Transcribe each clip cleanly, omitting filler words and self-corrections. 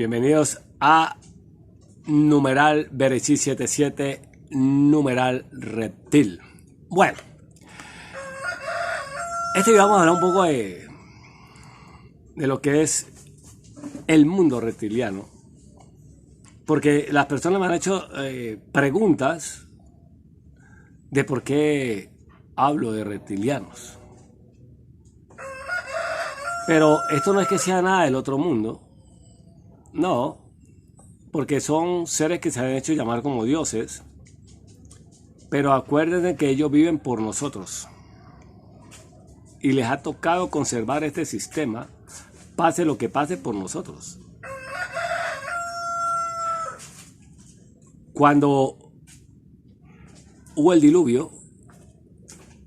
Bienvenidos a numeral Bereshit 77, numeral reptil. Bueno, este video vamos a hablar un poco de lo que es el mundo reptiliano. Porque las personas me han hecho preguntas de por qué hablo de reptilianos. Pero esto no es que sea nada del otro mundo. No, porque son seres que se han hecho llamar como dioses. Pero acuérdense que ellos viven por nosotros. Y les ha tocado conservar este sistema, pase lo que pase, por nosotros. Cuando hubo el diluvio,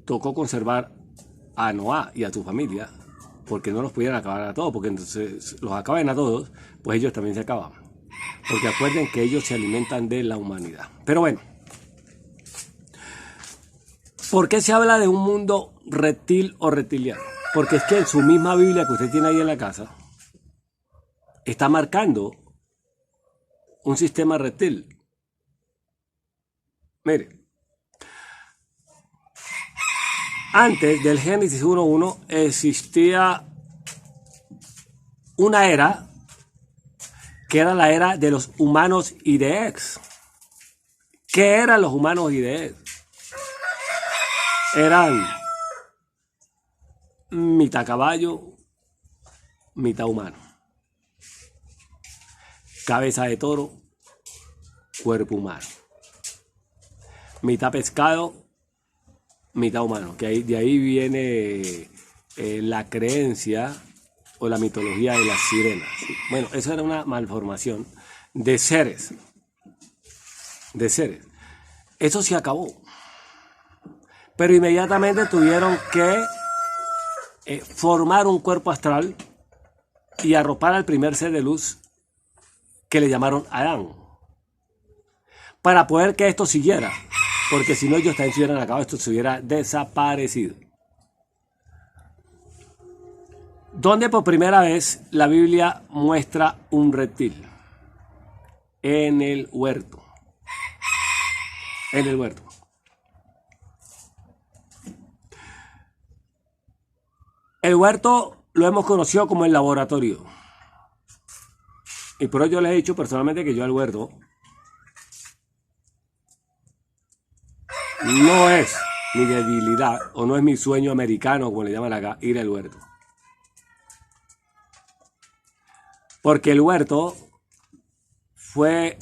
tocó conservar a Noah y a su familia, porque no los pudieran acabar a todos, porque entonces los acaban a todos, pues ellos también se acaban. Porque acuerden que ellos se alimentan de la humanidad. Pero bueno, ¿por qué se habla de un mundo reptil o reptiliano? Porque es que en su misma Biblia que usted tiene ahí en la casa, está marcando un sistema reptil. Mire, antes del Génesis 1.1 existía una era que era la era de los humanos y de Ex. ¿Qué eran los humanos y de Ex? Eran mitad caballo, mitad humano. Cabeza de toro, cuerpo humano. Mitad pescado, mitad humano. Que de ahí viene la creencia o la mitología de las sirenas. Bueno, eso era una malformación de seres. De seres. Eso se acabó. Pero inmediatamente tuvieron que formar un cuerpo astral y arropar al primer ser de luz que le llamaron Adán. Para poder que esto siguiera. Porque si no, ellos también se hubieran acabado, esto se hubiera desaparecido. ¿Dónde por primera vez la Biblia muestra un reptil? En el huerto. En el huerto. El huerto lo hemos conocido como el laboratorio. Y por ello yo les he dicho personalmente que yo al huerto no es mi debilidad o no es mi sueño americano, como le llaman acá, ir al huerto. Porque el huerto fue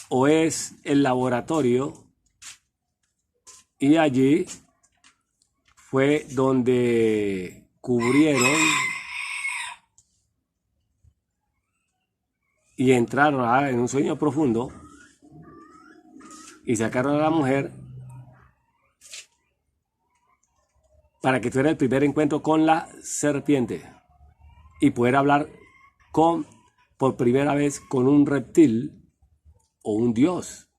o es el laboratorio y allí fue donde cubrieron y entraron en un sueño profundo y sacaron a la mujer para que tuviera el primer encuentro con la serpiente y poder hablar por primera vez con un reptil o un dios.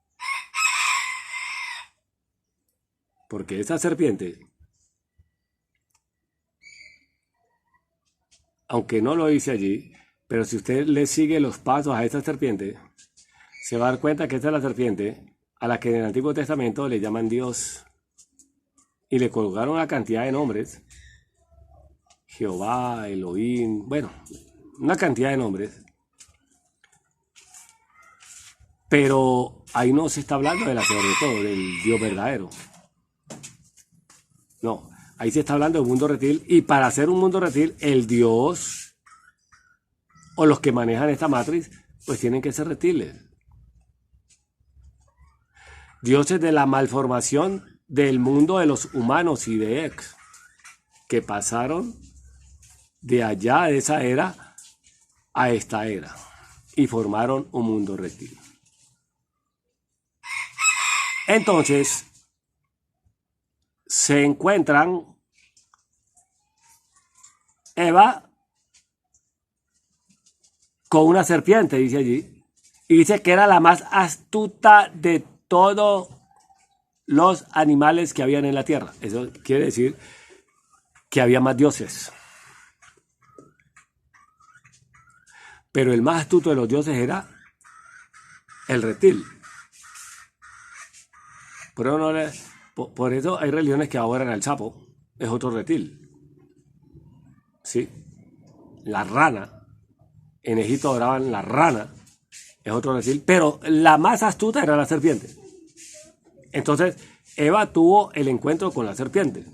Porque esa serpiente, aunque no lo dice allí, pero si usted le sigue los pasos a esa serpiente, se va a dar cuenta que esta es la serpiente a la que en el Antiguo Testamento le llaman Dios. Y le colocaron una cantidad de nombres. Jehová, Elohim, bueno, una cantidad de nombres. Pero ahí no se está hablando sobre todo del Dios verdadero. No, ahí se está hablando del mundo reptil. Y para hacer un mundo reptil, el Dios o los que manejan esta matriz, pues tienen que ser reptiles. Dioses de la malformación del mundo de los humanos y de Ex, que pasaron de allá, de esa era, a esta era, y formaron un mundo reptil. Entonces, se encuentran Eva con una serpiente, dice allí, y dice que era la más astuta de todos los animales que habían en la tierra. Eso quiere decir que había más dioses. Pero el más astuto de los dioses era el reptil. Pero por eso hay religiones que adoran al sapo, es otro reptil. ¿Sí? La rana, en Egipto adoraban la rana, es otro reptil, pero la más astuta era la serpiente. Entonces, Eva tuvo el encuentro con la serpiente.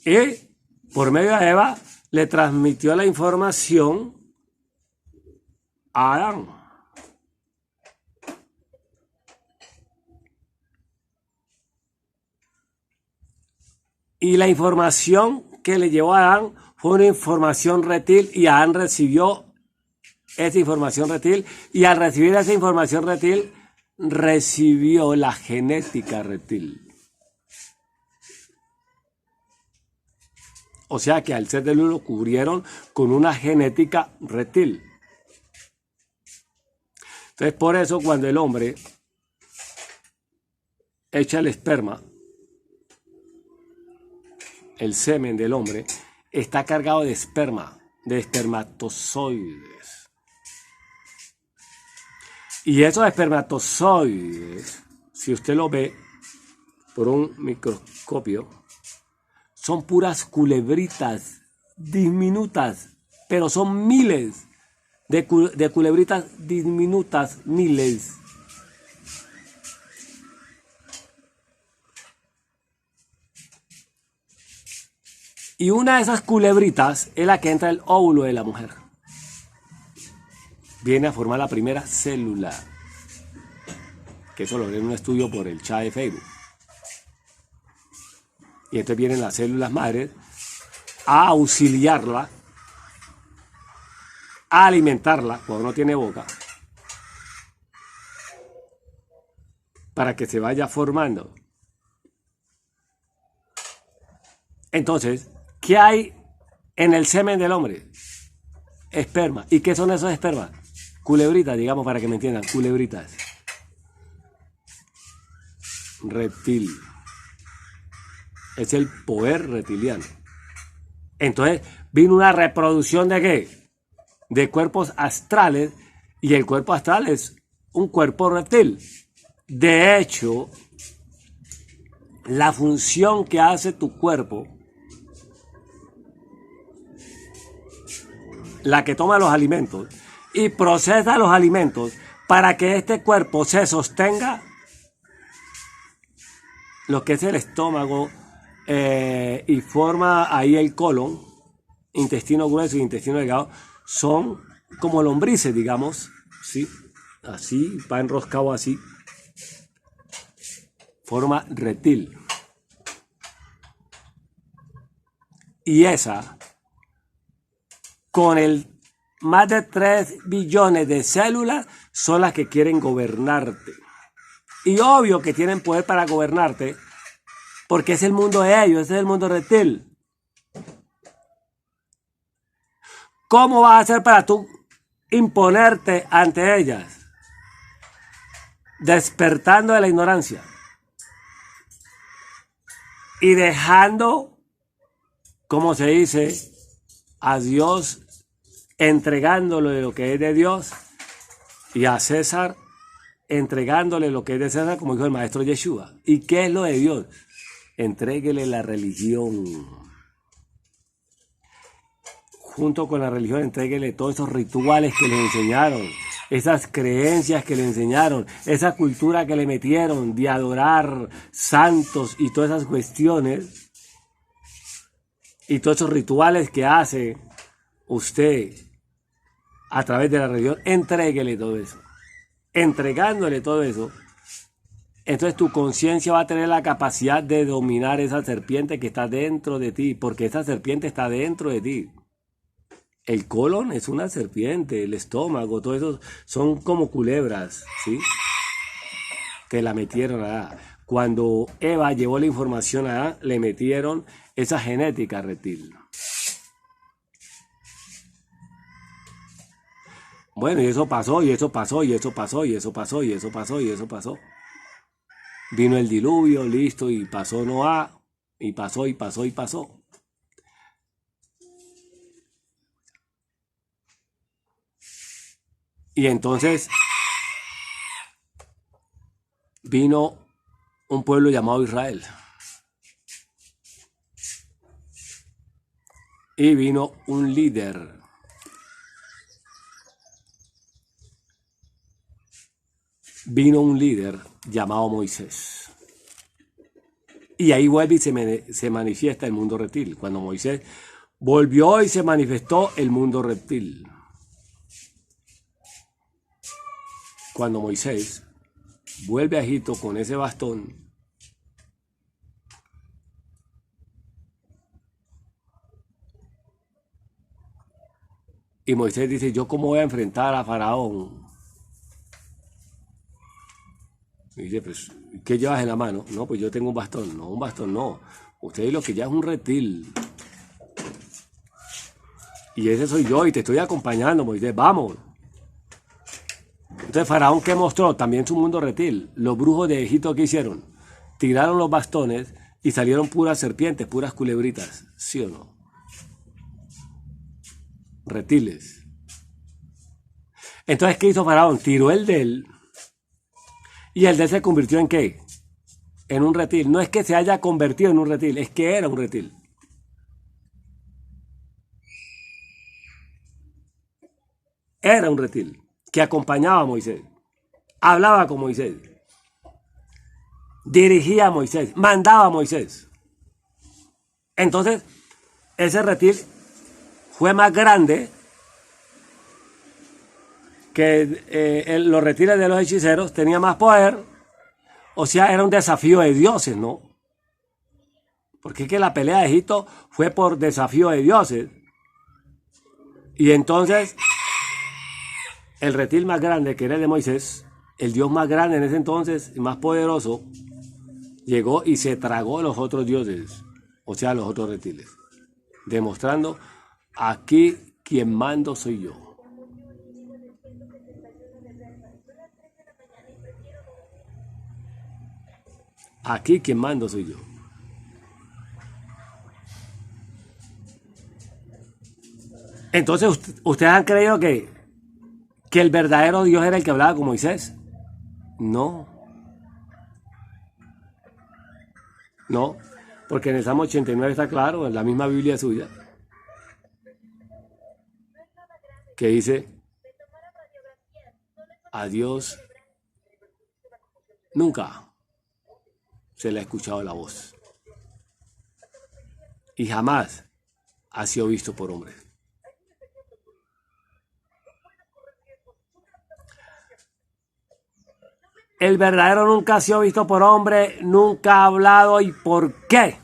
Y por medio de Eva le transmitió la información a Adán. Y la información que le llevó a Adán fue una información reptil y Adán recibió esa información reptil y al recibir esa información reptil recibió la genética reptil. O sea que al ser de luz lo cubrieron con una genética reptil. Entonces por eso cuando el hombre echa el esperma, el semen del hombre está cargado de esperma, de espermatozoides. Y esos espermatozoides, si usted lo ve por un microscopio, son puras culebritas diminutas, pero son miles de culebritas diminutas, miles. Y una de esas culebritas es la que entra en el óvulo de la mujer. Viene a formar la primera célula. Que eso lo ve en un estudio por el chat de Facebook. Y entonces vienen las células madres a auxiliarla, a alimentarla cuando no tiene boca, para que se vaya formando. Entonces, ¿qué hay en el semen del hombre? Esperma. ¿Y qué son esos espermas? Culebritas, digamos, para que me entiendan. Culebritas. Reptil. Es el poder reptiliano. Entonces, vino una reproducción ¿de qué? De cuerpos astrales. Y el cuerpo astral es un cuerpo reptil. De hecho, la función que hace tu cuerpo, la que toma los alimentos y procesa los alimentos para que este cuerpo se sostenga, lo que es el estómago y forma ahí el colon, intestino grueso y intestino delgado, son como lombrices, digamos, ¿sí? Así, va enroscado así, forma reptil. Y esa, con el más de 3 billones de células, son las que quieren gobernarte. Y obvio que tienen poder para gobernarte, porque es el mundo de ellos, ese es el mundo reptil. ¿Cómo vas a hacer para tú imponerte ante ellas? Despertando de la ignorancia. Y dejando, como se dice, a Dios, entregándole lo que es de Dios, y a César entregándole lo que es de César, como dijo el maestro Yeshua. ¿Y qué es lo de Dios? Entréguele la religión. Junto con la religión, entréguele todos esos rituales que le enseñaron, esas creencias que le enseñaron, esa cultura que le metieron de adorar santos y todas esas cuestiones, y todos esos rituales que hace usted a través de la religión. Entréguele todo eso. Entregándole todo eso, entonces tu conciencia va a tener la capacidad de dominar esa serpiente que está dentro de ti, porque esa serpiente está dentro de ti. El colon es una serpiente, el estómago, todo eso son como culebras, ¿sí? Que la metieron allá. Cuando Eva llevó la información allá, le metieron esa genética reptil. Bueno, y eso pasó, y eso pasó, y eso pasó, y eso pasó, y eso pasó, y eso pasó. Vino el diluvio, listo, y pasó Noah, y pasó, y pasó, y pasó. Y entonces vino un pueblo llamado Israel. Y vino un líder. Vino un líder llamado Moisés. Y ahí vuelve y se manifiesta el mundo reptil. Cuando Moisés volvió y se manifestó el mundo reptil. Cuando Moisés vuelve a Egipto con ese bastón, y Moisés dice, ¿yo cómo voy a enfrentar a Faraón? Y dice, pues, ¿qué llevas en la mano? No, pues yo tengo un bastón. No, un bastón no. Usted lo que ya es un reptil. Y ese soy yo y te estoy acompañando, Moisés, vamos. Entonces Faraón, ¿qué mostró? También su mundo reptil. Los brujos de Egipto, ¿qué hicieron? Tiraron los bastones y salieron puras serpientes, puras culebritas. ¿Sí o no? Reptiles. Entonces, ¿qué hizo Faraón? Tiró el de él. ¿Y el de él se convirtió en qué? En un reptil. No es que se haya convertido en un reptil, es que era un reptil. Era un reptil que acompañaba a Moisés. Hablaba con Moisés. Dirigía a Moisés. Mandaba a Moisés. Entonces, ese reptil fue más grande que los reptiles de los hechiceros, tenía más poder, o sea, era un desafío de dioses, ¿no? Porque es que la pelea de Egipto fue por desafío de dioses. Y entonces, el reptil más grande, que era el de Moisés, el dios más grande en ese entonces y más poderoso, llegó y se tragó a los otros dioses, o sea, a los otros reptiles, demostrando, aquí quien mando soy yo. Aquí quien mando soy yo. Entonces, ¿ustedes han creído que el verdadero Dios era el que hablaba con Moisés? No. No. Porque en el Salmo 89 está claro, en la misma Biblia suya, que dice, a Dios nunca se le ha escuchado la voz. Y jamás ha sido visto por hombre. El verdadero nunca ha sido visto por hombre, nunca ha hablado. ¿Y por qué?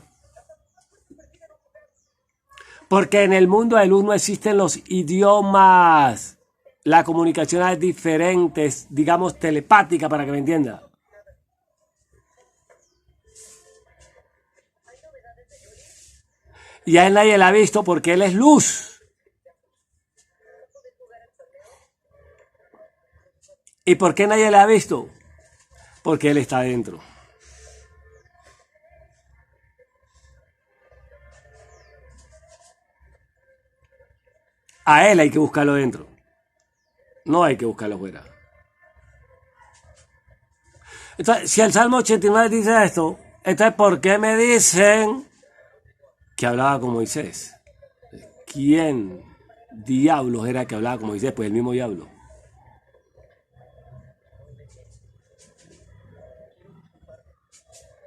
Porque en el mundo de luz no existen los idiomas. La comunicación es diferente, digamos telepática, para que me entienda. Y a él nadie la ha visto porque él es luz. ¿Y por qué nadie la ha visto? Porque él está adentro. A él hay que buscarlo dentro. No hay que buscarlo fuera. Entonces, si el Salmo 89 dice esto, entonces ¿por qué me dicen que hablaba con Moisés? ¿Quién diablos era que hablaba con Moisés? Pues el mismo diablo.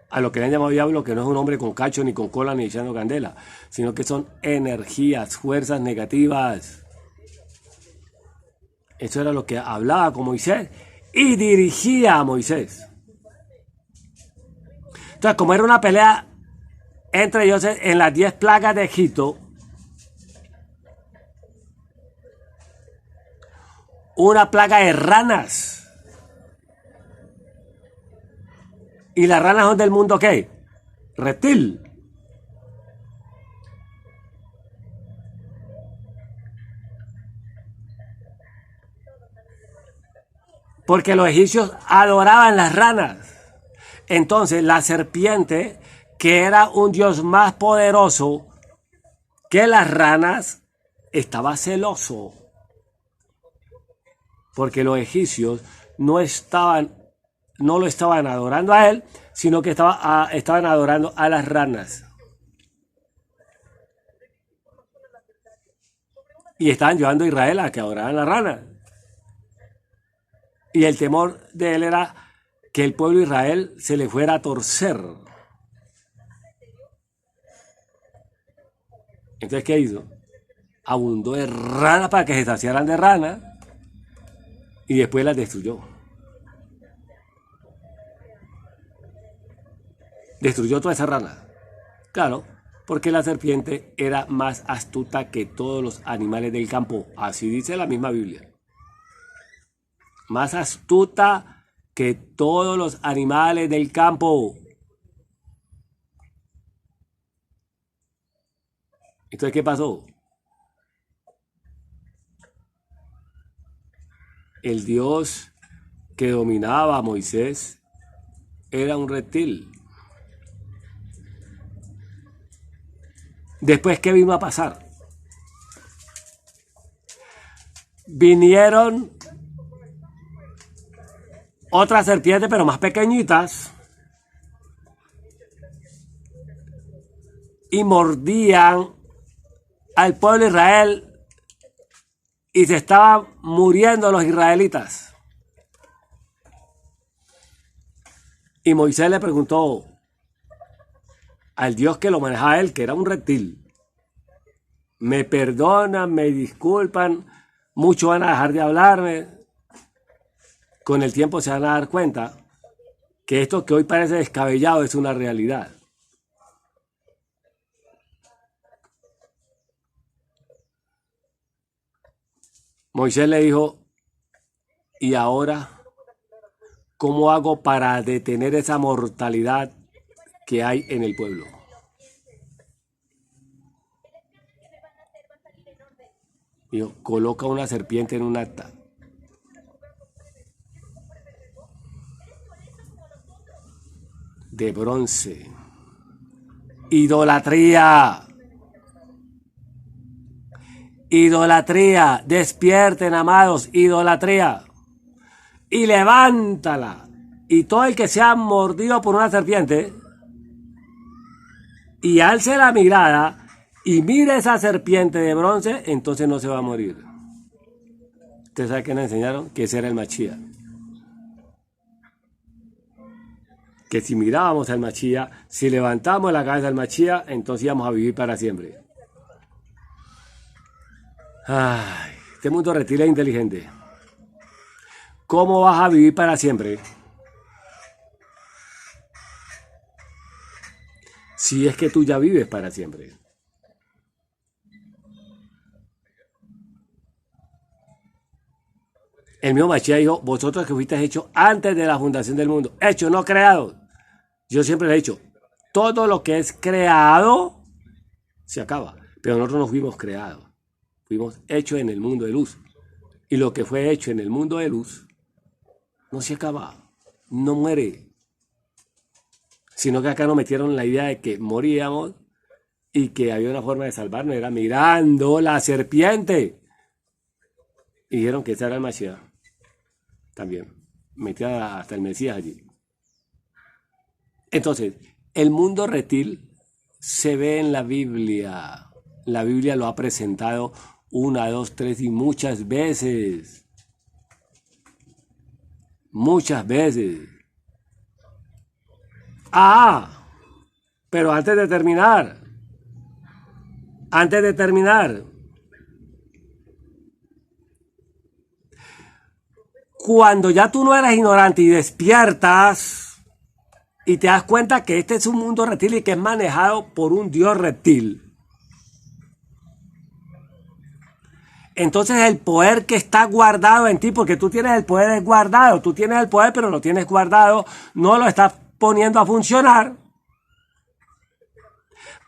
A lo que le han llamado diablo, que no es un hombre con cacho, ni con cola, ni echando candela, sino que son energías, fuerzas negativas. Eso era lo que hablaba con Moisés y dirigía a Moisés. Entonces, como era una pelea entre ellos en las 10 plagas de Egipto, una plaga de ranas. ¿Y las ranas son del mundo qué? Reptil. Porque los egipcios adoraban las ranas. Entonces la serpiente, que era un dios más poderoso que las ranas, estaba celoso. porque los egipcios no lo estaban adorando a él, sino que estaban adorando a las ranas. Y estaban llevando a Israel a que adoraran las ranas. Y el temor de él era que el pueblo de Israel se le fuera a torcer. Entonces, ¿qué hizo? Abundó de ranas para que se saciaran de ranas y después las destruyó. Destruyó toda esa rana. Claro, porque la serpiente era más astuta que todos los animales del campo. Así dice la misma Biblia. Más astuta que todos los animales del campo. Entonces, ¿qué pasó? El Dios que dominaba a Moisés era un reptil. Después, ¿qué vino a pasar? Vinieron otras serpientes, pero más pequeñitas, y mordían al pueblo de Israel y se estaban muriendo los israelitas. Y Moisés le preguntó al Dios que lo manejaba a él, que era un reptil: me perdonan, me disculpan, muchos van a dejar de hablarme. Con el tiempo se van a dar cuenta que esto que hoy parece descabellado es una realidad. Moisés le dijo: ¿y ahora cómo hago para detener esa mortalidad que hay en el pueblo? Dijo: coloca una serpiente en un acta. De bronce. Idolatría. Idolatría. Despierten, amados. Idolatría. Y levántala. Y todo el que sea mordido por una serpiente y alce la mirada y mire esa serpiente de bronce, entonces no se va a morir. ¿Ustedes saben qué nos enseñaron? Que ese era el Mashiach. Que si mirábamos al Mashiach, si levantábamos la cabeza al Mashiach, entonces íbamos a vivir para siempre. Ay, este mundo reptil es inteligente. ¿Cómo vas a vivir para siempre? Si es que tú ya vives para siempre. El mismo Mashiach dijo: vosotros que fuisteis hechos antes de la fundación del mundo, hechos, no creados. Yo siempre le he dicho, todo lo que es creado se acaba, pero nosotros no fuimos creados, fuimos hechos en el mundo de luz. Y lo que fue hecho en el mundo de luz no se acaba, no muere. Sino que acá nos metieron la idea de que moríamos y que había una forma de salvarnos, era mirando la serpiente. Y dijeron que ese era el Mashiach. También metía hasta el Mesías allí. Entonces, el mundo reptil se ve en la Biblia. La Biblia lo ha presentado 1, 2, 3 y muchas veces. Muchas veces. Pero antes de terminar, cuando ya tú no eres ignorante y despiertas y te das cuenta que este es un mundo reptil y que es manejado por un dios reptil, entonces el poder que está guardado en ti, porque tú tienes el poder guardado, tú tienes el poder pero lo tienes guardado, no lo estás poniendo a funcionar.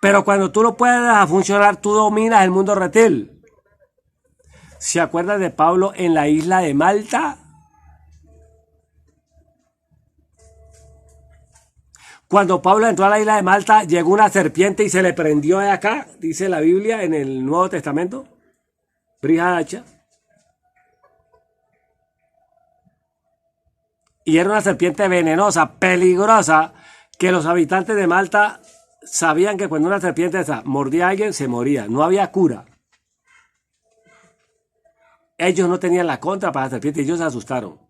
Pero cuando tú lo puedes a funcionar, tú dominas el mundo reptil. ¿Se acuerdan de Pablo en la isla de Malta? Cuando Pablo entró a la isla de Malta, llegó una serpiente y se le prendió de acá, dice la Biblia en el Nuevo Testamento, brija hacha. Y era una serpiente venenosa, peligrosa, que los habitantes de Malta sabían que cuando una serpiente esa mordía a alguien, se moría. No había cura. Ellos no tenían la contra para la serpiente y ellos se asustaron.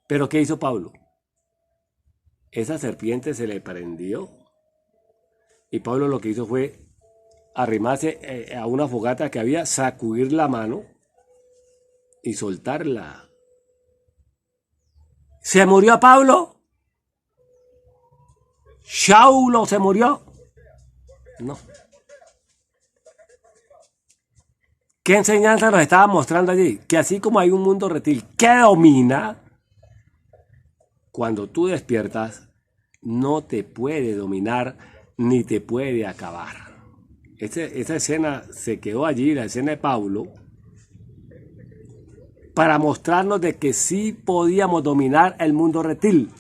Pero ¿qué hizo Pablo? Esa serpiente se le prendió. Y Pablo lo que hizo fue arrimarse a una fogata que había, sacudir la mano y soltarla. ¿Se murió Pablo? ¿Saulo se murió? No. ¿Qué enseñanza nos estaba mostrando allí? Que así como hay un mundo reptil que domina, cuando tú despiertas, no te puede dominar ni te puede acabar. Esa escena se quedó allí, la escena de Pablo, para mostrarnos de que sí podíamos dominar el mundo reptil.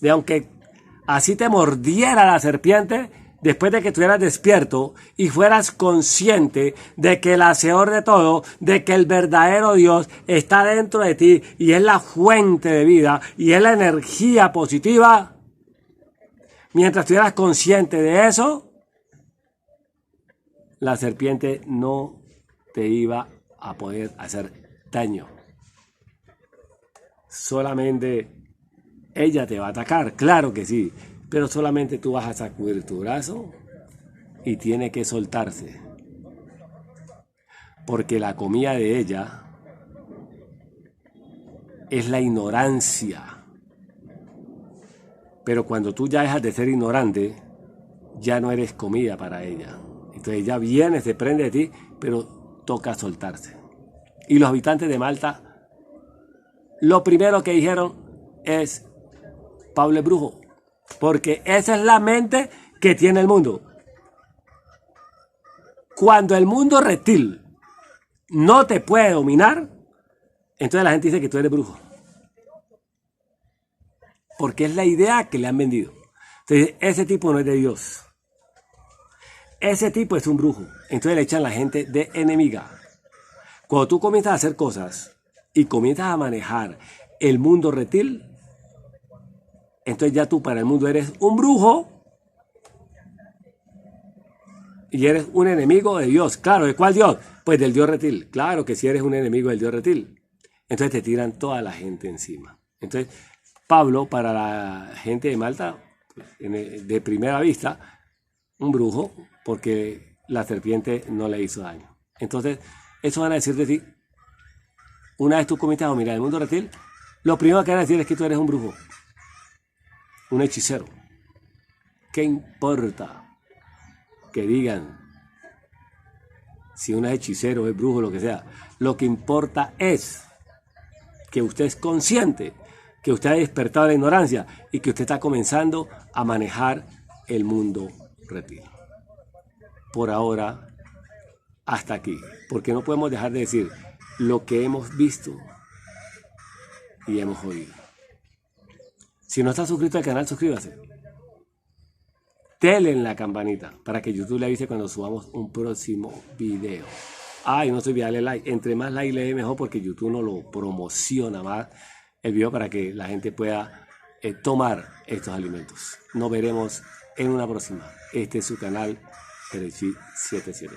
De aunque así te mordiera la serpiente, después de que estuvieras despierto y fueras consciente de que el hacedor de todo, de que el verdadero Dios está dentro de ti y es la fuente de vida y es la energía positiva, mientras estuvieras consciente de eso, la serpiente no te iba a poder hacer daño. Solamente ella te va a atacar, claro que sí, pero solamente tú vas a sacudir tu brazo y tiene que soltarse. Porque la comida de ella es la ignorancia. Pero cuando tú ya dejas de ser ignorante, ya no eres comida para ella. Entonces ella viene, se prende de ti, pero toca soltarse. Y los habitantes de Malta, lo primero que dijeron es: Pablo es brujo. Porque esa es la mente que tiene el mundo. Cuando el mundo reptil no te puede dominar, entonces la gente dice que tú eres brujo. Porque es la idea que le han vendido. Entonces, ese tipo no es de Dios. Ese tipo es un brujo. Entonces le echan a la gente de enemiga. Cuando tú comienzas a hacer cosas y comienzas a manejar el mundo reptil, entonces ya tú para el mundo eres un brujo y eres un enemigo de Dios. Claro, ¿de cuál Dios? Pues del Dios reptil. Claro que si eres un enemigo del Dios reptil. Entonces te tiran toda la gente encima. Entonces Pablo, para la gente de Malta, de primera vista, un brujo, porque la serpiente no le hizo daño. Entonces, eso van a decir de ti. Una vez tú comienzas a dominar el mundo reptil, lo primero que van a decir es que tú eres un brujo, un hechicero. ¿Qué importa que digan si uno es hechicero, es brujo, lo que sea? Lo que importa es que usted es consciente, que usted ha despertado la ignorancia y que usted está comenzando a manejar el mundo reptil. Por ahora, hasta aquí, porque no podemos dejar de decir lo que hemos visto y hemos oído. Si no está suscrito al canal, suscríbase. Dele en la campanita para que YouTube le avise cuando subamos un próximo video. Y no se olvide darle like. Entre más like le dé, mejor, porque YouTube no lo promociona más el video para que la gente pueda tomar estos alimentos. Nos veremos en una próxima. Este es su canal Perechí 77.